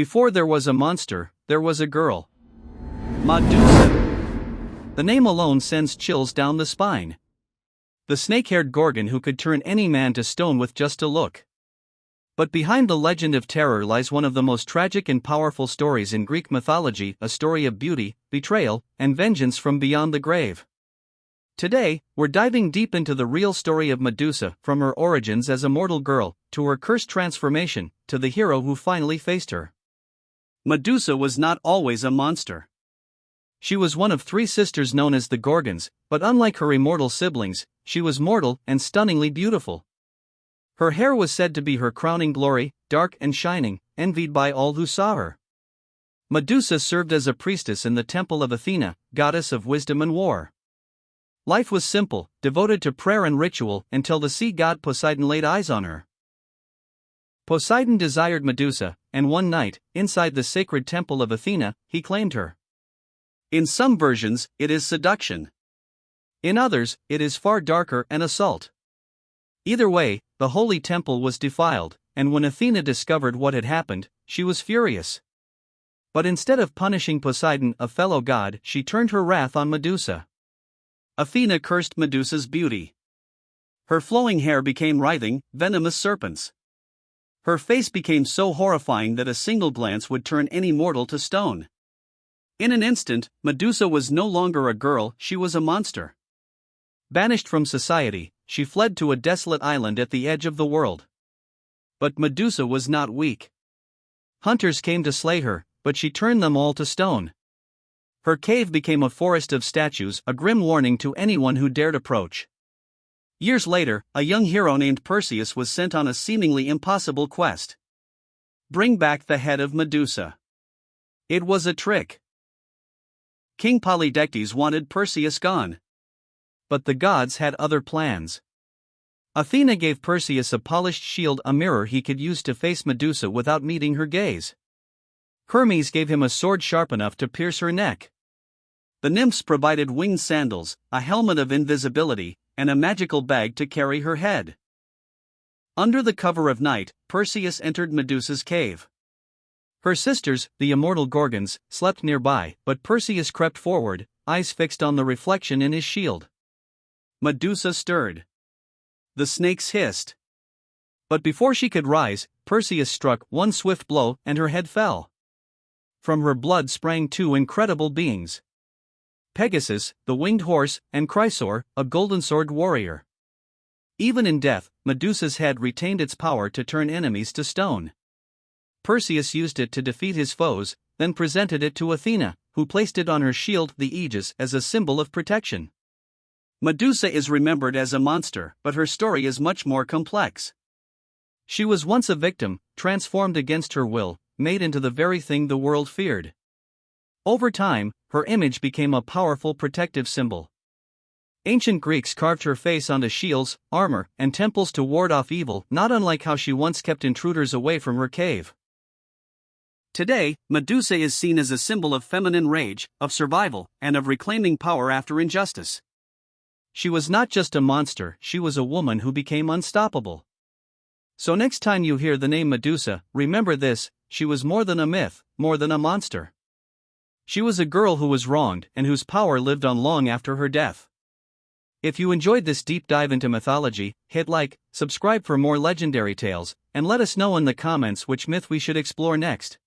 Before there was a monster, there was a girl. Medusa. The name alone sends chills down the spine. The snake-haired Gorgon who could turn any man to stone with just a look. But behind the legend of terror lies one of the most tragic and powerful stories in Greek mythology, a story of beauty, betrayal, and vengeance from beyond the grave. Today, we're diving deep into the real story of Medusa, from her origins as a mortal girl, to her cursed transformation, to the hero who finally faced her. Medusa was not always a monster. She was one of three sisters known as the Gorgons, but unlike her immortal siblings, she was mortal and stunningly beautiful. Her hair was said to be her crowning glory, dark and shining, envied by all who saw her. Medusa served as a priestess in the temple of Athena, goddess of wisdom and war. Life was simple, devoted to prayer and ritual, until the sea god Poseidon laid eyes on her. Poseidon desired Medusa, and one night, inside the sacred temple of Athena, he claimed her. In some versions, it is seduction. In others, it is far darker and assault. Either way, the holy temple was defiled, and when Athena discovered what had happened, she was furious. But instead of punishing Poseidon, a fellow god, she turned her wrath on Medusa. Athena cursed Medusa's beauty. Her flowing hair became writhing, venomous serpents. Her face became so horrifying that a single glance would turn any mortal to stone. In an instant, Medusa was no longer a girl, she was a monster. Banished from society, she fled to a desolate island at the edge of the world. But Medusa was not weak. Hunters came to slay her, but she turned them all to stone. Her cave became a forest of statues, a grim warning to anyone who dared approach. Years later, a young hero named Perseus was sent on a seemingly impossible quest. Bring back the head of Medusa. It was a trick. King Polydectes wanted Perseus gone. But the gods had other plans. Athena gave Perseus a polished shield, a mirror he could use to face Medusa without meeting her gaze. Hermes gave him a sword sharp enough to pierce her neck. The nymphs provided winged sandals, a helmet of invisibility, and a magical bag to carry her head. Under the cover of night, Perseus entered Medusa's cave. Her sisters, the immortal Gorgons, slept nearby, but Perseus crept forward, eyes fixed on the reflection in his shield. Medusa stirred. The snakes hissed. But before she could rise, Perseus struck one swift blow and her head fell. From her blood sprang two incredible beings: Pegasus, the winged horse, and Chrysaor, a golden-sword warrior. Even in death, Medusa's head retained its power to turn enemies to stone. Perseus used it to defeat his foes, then presented it to Athena, who placed it on her shield, the aegis, as a symbol of protection. Medusa is remembered as a monster, but her story is much more complex. She was once a victim, transformed against her will, made into the very thing the world feared. Over time, her image became a powerful protective symbol. Ancient Greeks carved her face onto shields, armor, and temples to ward off evil, not unlike how she once kept intruders away from her cave. Today, Medusa is seen as a symbol of feminine rage, of survival, and of reclaiming power after injustice. She was not just a monster, she was a woman who became unstoppable. So next time you hear the name Medusa, remember this: she was more than a myth, more than a monster. She was a girl who was wronged and whose power lived on long after her death. If you enjoyed this deep dive into mythology, hit like, subscribe for more legendary tales, and let us know in the comments which myth we should explore next.